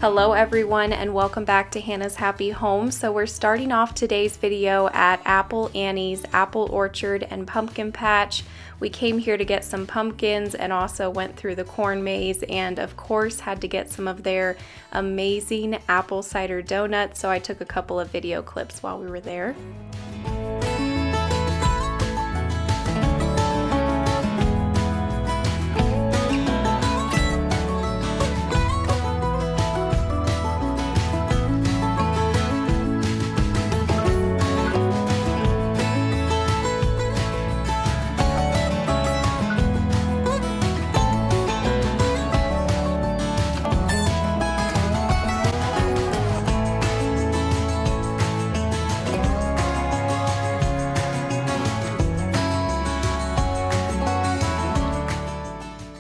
Hello everyone and welcome back to Hannah's Happy Home. So we're starting off today's video at Apple Annie's Apple Orchard and Pumpkin Patch. We came here to get some pumpkins and also went through the corn maze and of course had to get some of their amazing apple cider donuts. So I took a couple of video clips while we were there.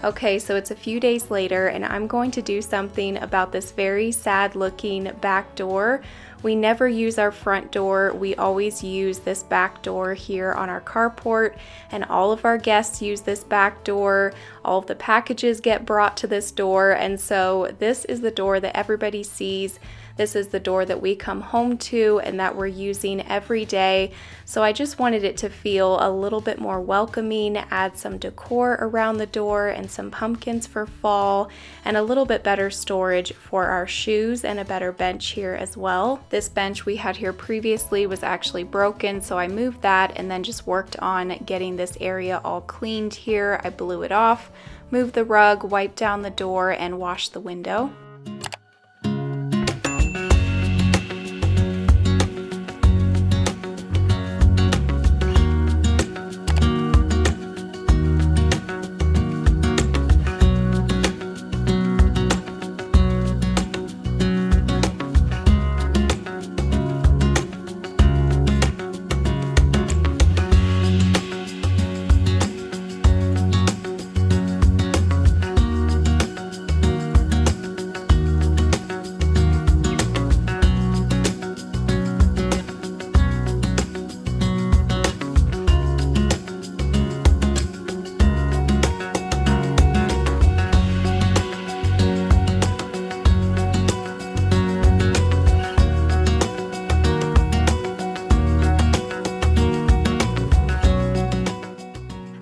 Okay, so it's a few days later and I'm going to do something about this very sad looking back door. We never use our front door. We always use this back door here on our carport, and all of our guests use this back door. All of the packages get brought to this door, and so this is the door that everybody sees. This is the door that we come home to and that we're using every day. So I just wanted it to feel a little bit more welcoming, add some decor around the door and some pumpkins for fall, and a little bit better storage for our shoes and a better bench here as well. This bench we had here previously was actually broken, so I moved that and then just worked on getting this area all cleaned here. I blew it off, moved the rug, wiped down the door, and washed the window.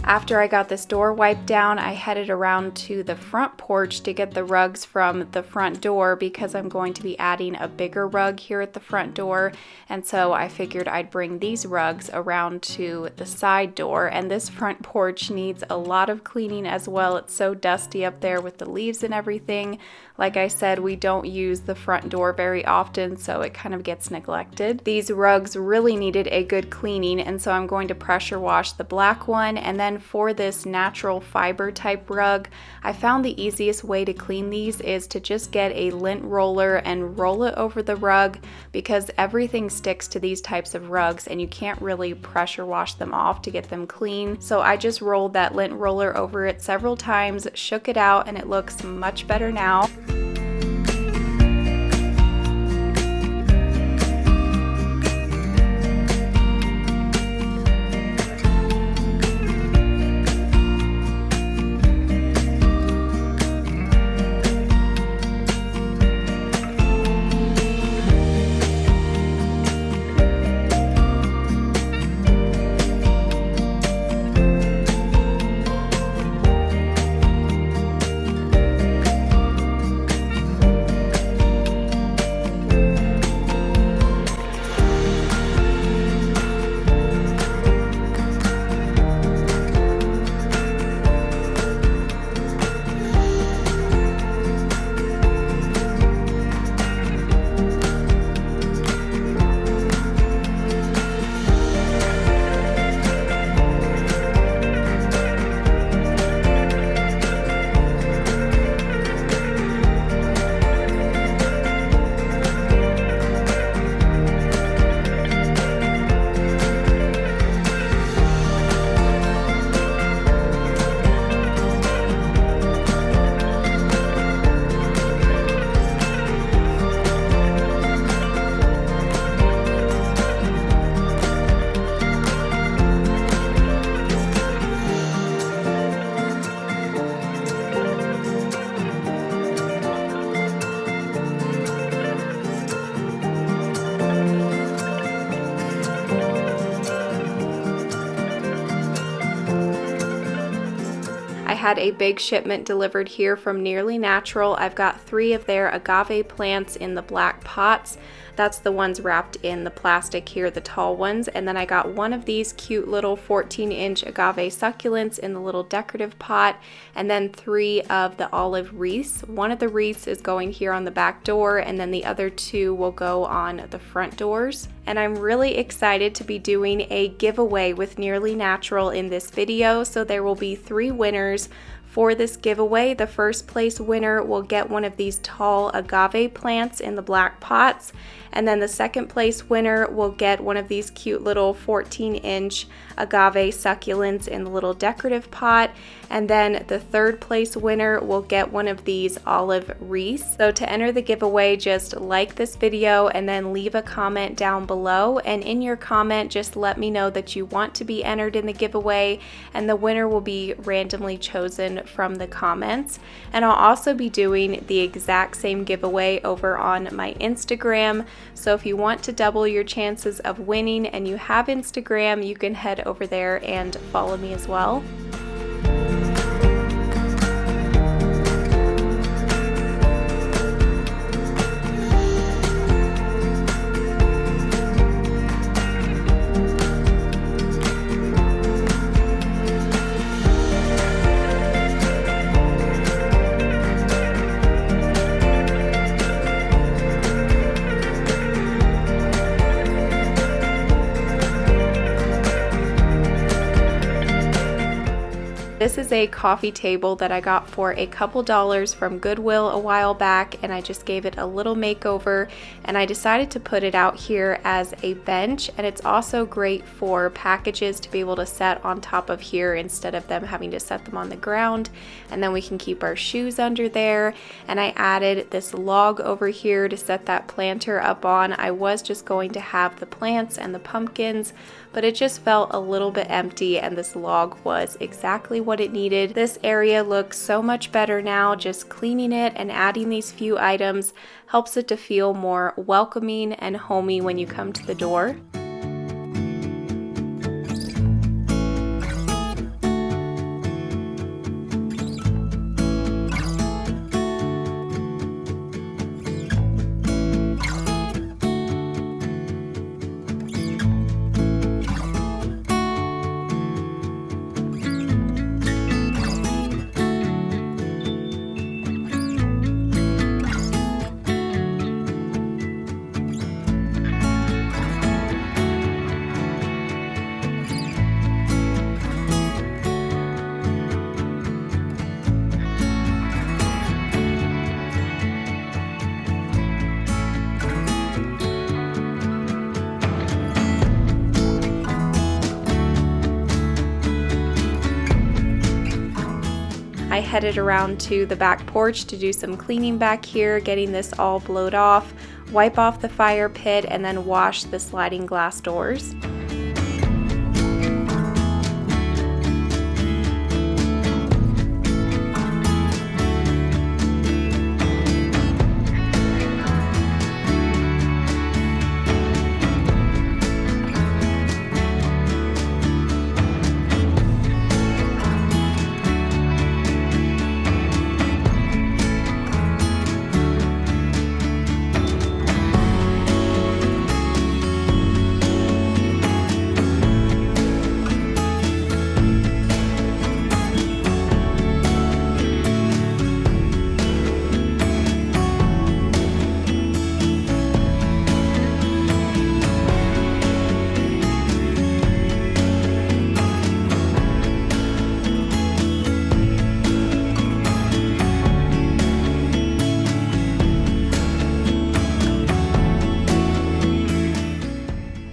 After I got this door wiped down, I headed around to the front porch to get the rugs from the front door because I'm going to be adding a bigger rug here at the front door, and so I figured I'd bring these rugs around to the side door. And this front porch needs a lot of cleaning as well. It's so dusty up there with the leaves and everything. Like I said, we don't use the front door very often, so it kind of gets neglected. These rugs really needed a good cleaning, and so I'm going to pressure wash the black one. And then for this natural fiber type rug, I found the easiest way to clean these is to just get a lint roller and roll it over the rug, because everything sticks to these types of rugs and you can't really pressure wash them off to get them clean. So I just rolled that lint roller over it several times, shook it out, and it looks much better now. had a big shipment delivered here from Nearly Natural. I've got 3 of their agave plants in the black pots. That's the ones wrapped in the plastic here, the tall ones. And then I got 1 of these cute little 14-inch agave succulents in the little decorative pot, and then 3 of the olive wreaths. 1 of the wreaths is going here on the back door, and then the other 2 will go on the front doors. And I'm really excited to be doing a giveaway with Nearly Natural in this video. So there will be 3 winners for this giveaway. The first place winner will get 1 of these tall agave plants in the black pots, and then the second place winner will get 1 of these cute little 14-inch agave succulents in the little decorative pot, and then the third place winner will get 1 of these olive wreaths. So to enter the giveaway, just like this video and then leave a comment down below, and in your comment just let me know that you want to be entered in the giveaway, and the winner will be randomly chosen from the comments. And I'll also be doing the exact same giveaway over on my Instagram. So if you want to double your chances of winning and you have Instagram, you can head over there and follow me as well. This is a coffee table that I got for a couple dollars from Goodwill a while back, and I just gave it a little makeover, and I decided to put it out here as a bench. And it's also great for packages to be able to set on top of here instead of them having to set them on the ground, and then we can keep our shoes under there. And I added this log over here to set that planter up on. I was just going to have the plants and the pumpkins, but it just felt a little bit empty, and this log was exactly what it needed. This area looks so much better now. Just cleaning it and adding these few items helps it to feel more welcoming and homey when you come to the door. I headed around to the back porch to do some cleaning back here, getting this all blowed off, wipe off the fire pit, and then wash the sliding glass doors.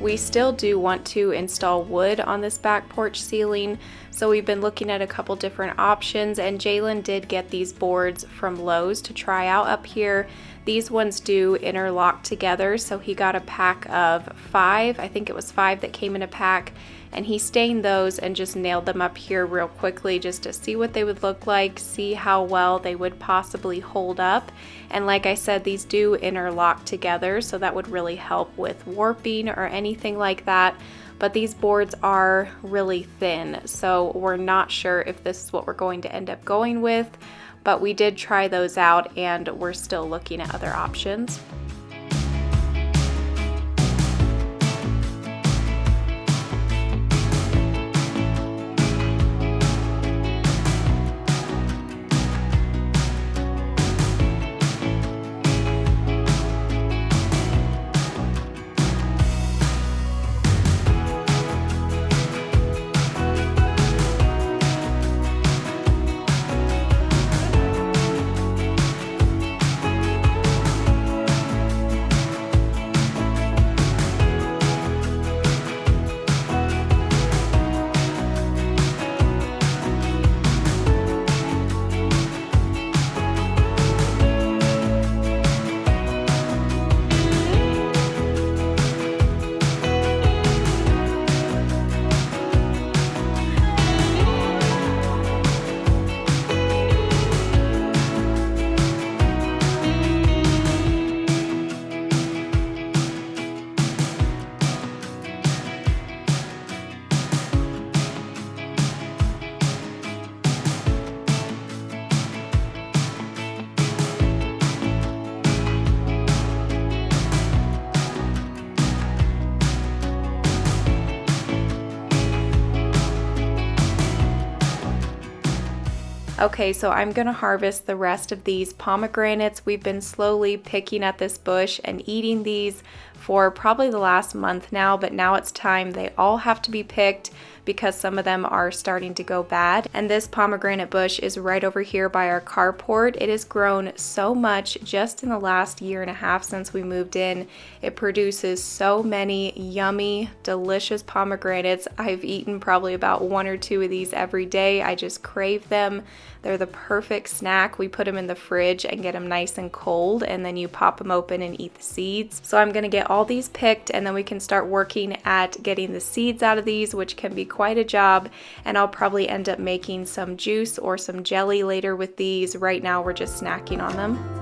We still do want to install wood on this back porch ceiling, so we've been looking at a couple different options, and Jalen did get these boards from Lowe's to try out up here. These ones do interlock together, so he got a pack of 5. I think it was 5 that came in a pack, and he stained those and just nailed them up here real quickly just to see what they would look like, see how well they would possibly hold up. And like I said, these do interlock together, so that would really help with warping or anything like that. But these boards are really thin, so we're not sure if this is what we're going to end up going with, but we did try those out and we're still looking at other options. Okay, so I'm gonna harvest the rest of these pomegranates. We've been slowly picking at this bush and eating these for probably the last month now, but now it's time. They all have to be picked because some of them are starting to go bad. And this pomegranate bush is right over here by our carport. It has grown so much just in the last year and a half since we moved in. It produces so many yummy, delicious pomegranates. I've eaten probably about 1 or 2 of these every day. I just crave them. They're the perfect snack. We put them in the fridge and get them nice and cold, and then you pop them open and eat the seeds. So I'm gonna get all these picked, and then we can start working at getting the seeds out of these, which can be quite a job. And I'll probably end up making some juice or some jelly later with these. Right now we're just snacking on them.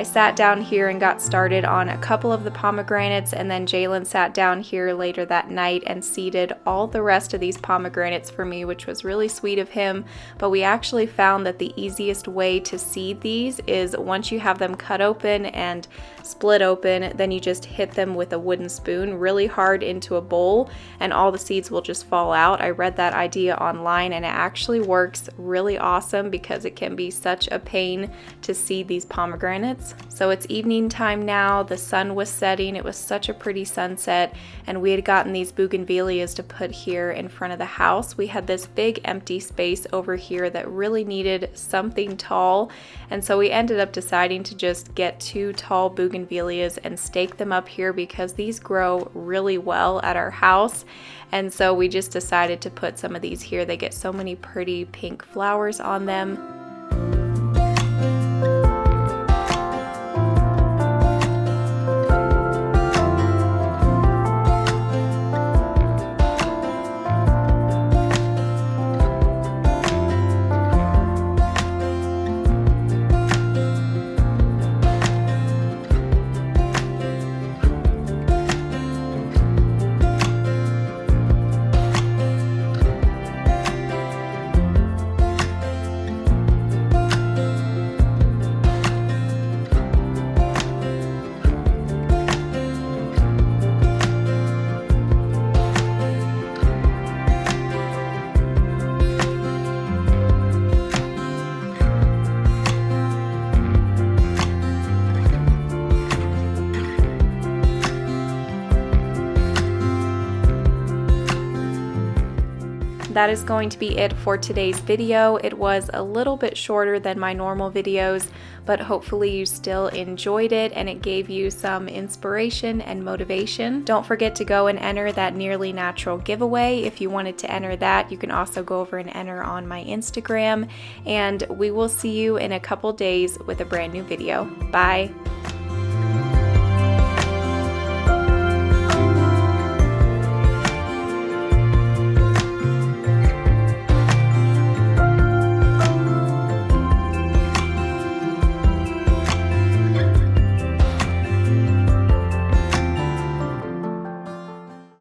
Sat down here and got started on a couple of the pomegranates, and then Jalen sat down here later that night and seeded all the rest of these pomegranates for me, which was really sweet of him. But we actually found that the easiest way to seed these is once you have them cut open and split open, then you just hit them with a wooden spoon really hard into a bowl and all the seeds will just fall out. I read that idea online and it actually works really awesome because it can be such a pain to seed these pomegranates. plants. So it's evening time now, the sun was setting, it was such a pretty sunset, and we had gotten these bougainvilleas to put here in front of the house. We had this big empty space over here that really needed something tall, and so we ended up deciding to just get 2 tall bougainvilleas and stake them up here because these grow really well at our house. And so we just decided to put some of these here. They get so many pretty pink flowers on them. That is going to be it for today's video. It was a little bit shorter than my normal videos, but hopefully you still enjoyed it and it gave you some inspiration and motivation. Don't forget to go and enter that Nearly Natural giveaway. If you wanted to enter that, you can also go over and enter on my Instagram, and we will see you in a couple days with a brand new video. Bye!